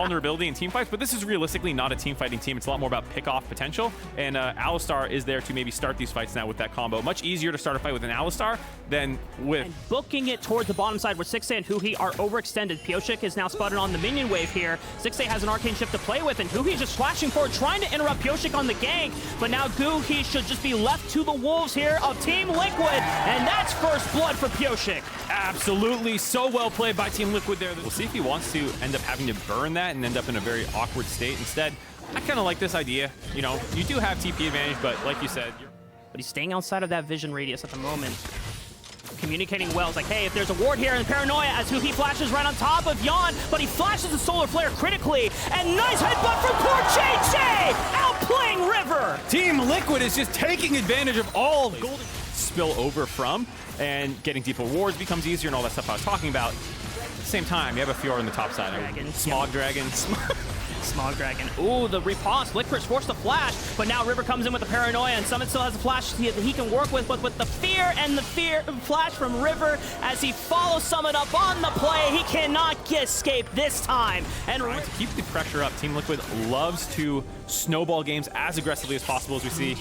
vulnerability in team fights, but this is realistically not a team fighting team. It's a lot more about pick-off potential, and Alistar is there to maybe start these fights now with that combo. Much easier to start a fight with an Alistar than with... And booking it towards the bottom side where 6A and Huhi are overextended. Pioshik is now spotted on the minion wave here. 6A has an arcane shift to play with, and Huhi just flashing forward, trying to interrupt Pioshik on the gank, but now Huhi should just be left to the wolves here of Team Liquid, and that's first blood for Pioshik. Absolutely, so well played by Team Liquid there. We'll see if he wants to end up having to burn that and end up in a very awkward state. Instead, I kind of like this idea. You know, you do have TP advantage, but like you said... But he's staying outside of that vision radius at the moment. Communicating well. It's like, hey, if there's a ward here in Paranoia as Huhi flashes right on top of Yon, but he flashes the Solar Flare critically, and nice headbutt from poor JJ! Outplaying River! Team Liquid is just taking advantage of all golden spill over from, and getting deeper wards becomes easier and all that stuff I was talking about. At the same time, you have a Fiora on the top side. Dragon. Smog Dragon. Smog Dragon. Ooh, the riposte. Licorice forced to flash, but now River comes in with the Paranoia, and Summit still has a flash that he can work with, but with the fear and the flash from River as he follows Summit up on the play. He cannot escape this time. And trying to keep the pressure up, Team Liquid loves to snowball games as aggressively as possible, as we see.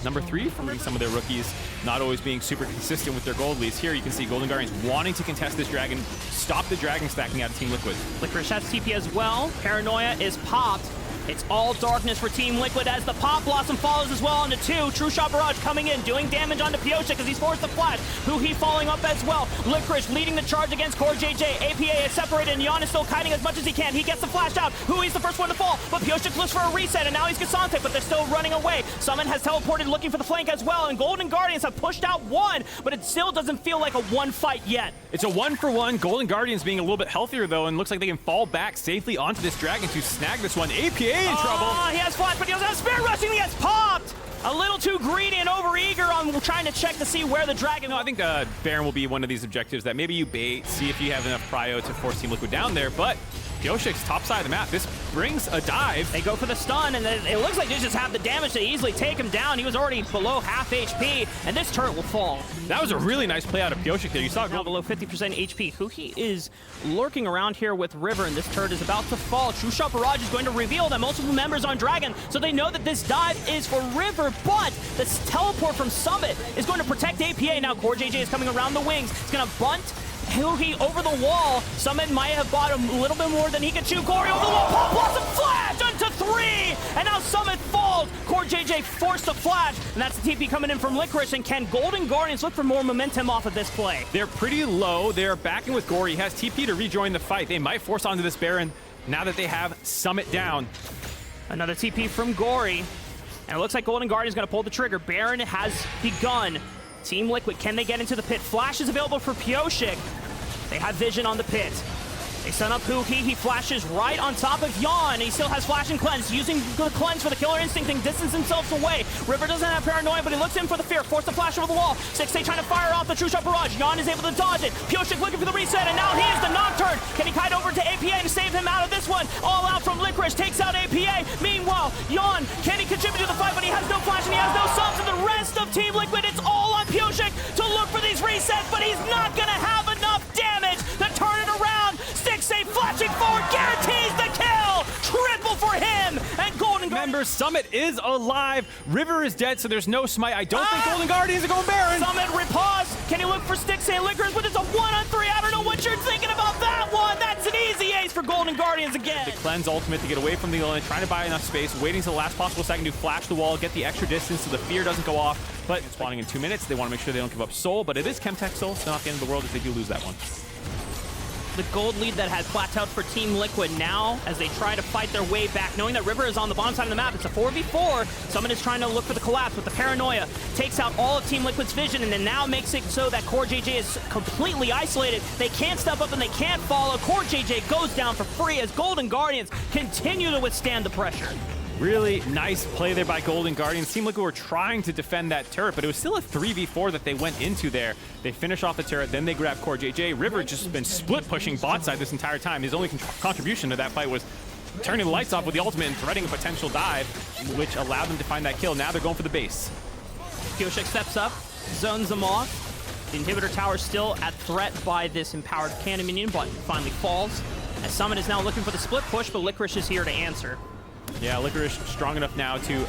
Number 3 from some of their rookies not always being super consistent with their gold leads. Here you can see Golden Guardians wanting to contest this dragon, stop the dragon stacking out of Team Liquid. Licorice has TP as well. Paranoia is popped. It's all darkness for Team Liquid as the Pop Blossom follows as well onto 2. True Shot Barrage coming in, doing damage onto Pioshik as he's forced to flash. Huhi falling up as well. Licorice leading the charge against Core JJ. APA is separated, and Yon is still kiting as much as he can. He gets the flash out. Huhi's the first one to fall, but Pioshik looks for a reset, and now he's Cassante, but they're still running away. Summon has teleported looking for the flank as well, and Golden Guardians have pushed out 1, but it still doesn't feel like a 1 fight yet. It's a 1-for-1. Golden Guardians being a little bit healthier, though, and looks like they can fall back safely onto this dragon to snag this one. APA in trouble. He has flash, but he doesn't have Spirit Rushing. He gets popped! A little too greedy and overeager on trying to check to see where the dragon... No, I think Baron will be one of these objectives that maybe you bait, see if you have enough prio to force Team Liquid down there, but Pioshik's top side of the map, this brings a dive. They go for the stun, and it looks like they just have the damage to easily take him down. He was already below half HP, and this turret will fall. That was a really nice play out of Pioshik there. You saw it now below 50% HP. Huhi is lurking around here with River, and this turret is about to fall. True Shot Barrage is going to reveal that multiple members on Dragon, so they know that this dive is for River, but this teleport from Summit is going to protect APA. Now Core JJ is coming around the wings. It's going to bunt Huhi over the wall. Summit might have bought him a little bit more than he could chew. Corey over the wall. Pop Blossom flash onto 3, and now Summit falls. Core JJ forced to flash, and that's the TP coming in from Licorice. And can Golden Guardians look for more momentum off of this play? They're pretty low. They're backing with Gory. He has TP to rejoin the fight. They might force onto this Baron now that they have Summit down. Another TP from Gory, and it looks like Golden Guardians going to pull the trigger. Baron has begun. Team Liquid, can they get into the pit? Flash is available for Pioshik. They have vision on the pit. They stun up Huhi. He flashes right on top of Yon. He still has Flash and Cleanse. Using the Cleanse for the Killer Instinct and distance himself away. River doesn't have Paranoia, but he looks in for the fear. Force the flash over the wall. 6A trying to fire off the True Shot Barrage. Yon is able to dodge it. Pioshik looking for the reset, and now he is the Nocturne. Can he kite over to APA and save him out of this one? All out from Licorice. Takes out APA. Meanwhile, Yon, can he contribute to the fight? But he has no flash and he has no subs. And the rest of Team Liquid, it's all on Pioshik to look for these resets, but he's not going to have enough damage to turn it around. 6A flashing forward, guarantees the kill! Triple for him! And Golden Guardians... Remember, Summit is alive. River is dead, so there's no smite. I don't think Golden Guardians are going Baron. Summit riposte. Can he look for Sticks and Licorice? But it's a 1-on-3. I don't know what you're thinking about that one. That's an easy ace for Golden Guardians again. The Cleanse ultimate to get away from the lane, trying to buy enough space, waiting until the last possible second to flash the wall, get the extra distance so the fear doesn't go off. But spawning in 2 minutes, they want to make sure they don't give up Soul, but it is Chemtech Soul, so not the end of the world if they do lose that one. The gold lead that has plateaued for Team Liquid now as they try to fight their way back, knowing that River is on the bottom side of the map. It's a 4v4. Someone is trying to look for the collapse with the Paranoia. Takes out all of Team Liquid's vision and then now makes it so that Core JJ is completely isolated. They can't step up and they can't follow. Core JJ goes down for free as Golden Guardians continue to withstand the pressure. Really nice play there by Golden Guardians. Team Liquid were trying to defend that turret, but it was still a 3v4 that they went into there. They finish off the turret, then they grab Core JJ. River just been split pushing bot side this entire time. His only contribution to that fight was turning the lights off with the ultimate and threading a potential dive, which allowed them to find that kill. Now they're going for the base. Pioshik steps up, zones them off. The inhibitor tower still at threat by this empowered cannon minion, but finally falls. As Summit is now looking for the split push, but Licorice is here to answer. Yeah, Licorice strong enough now to...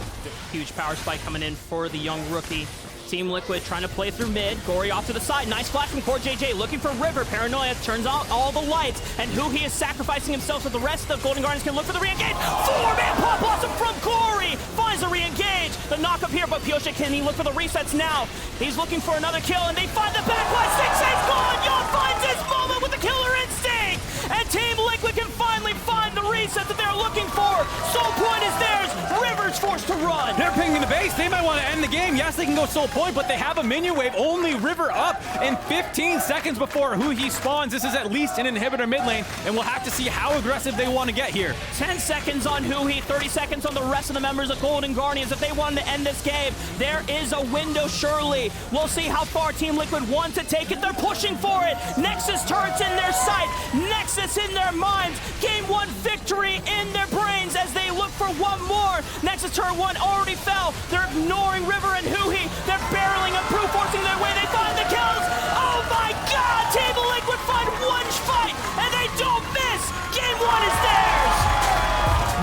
Huge power spike coming in for the young rookie. Team Liquid trying to play through mid. Gory off to the side. Nice flash from Core JJ. Looking for River. Paranoia turns out all the lights. And who he is sacrificing himself so the rest of Golden Guardians can look for the re-engage. 4-man pop blossom from Gory. Finds a re-engage. The knock up here, but Pioche, can he look for the resets now? He's looking for another kill, and they find the backline. 6-8's gone. Yon finds his moment with the killer instinct. And Team Liquid can finally find the reset that they're looking for. Soul Point is theirs. River's forced to run. They're pinging the base. They might want to end the game. Yes, they can go Soul Point, but they have a minion wave. Only River up in 15 seconds before who he spawns. This is at least an inhibitor mid lane, and we'll have to see how aggressive they want to get here. 10 seconds on Huhi, 30 seconds on the rest of the members of Golden Guardians. If they wanted to end this game, there is a window surely. We'll see how far Team Liquid want to take it. They're pushing for it. Nexus turrets in their sight. Nexus in their minds. Game 1 victory in their brains as they look for one more. Nexus turret 1 already fell. They're ignoring River and Huhi. They're barreling and brute forcing their way. They find the kills. Oh my God! Team Liquid find one fight and they don't miss. Game 1 is theirs.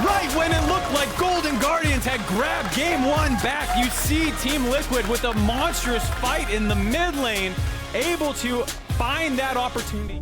Right when it looked like Golden Guardians had grabbed game 1 back, you see Team Liquid with a monstrous fight in the mid lane, able to find that opportunity.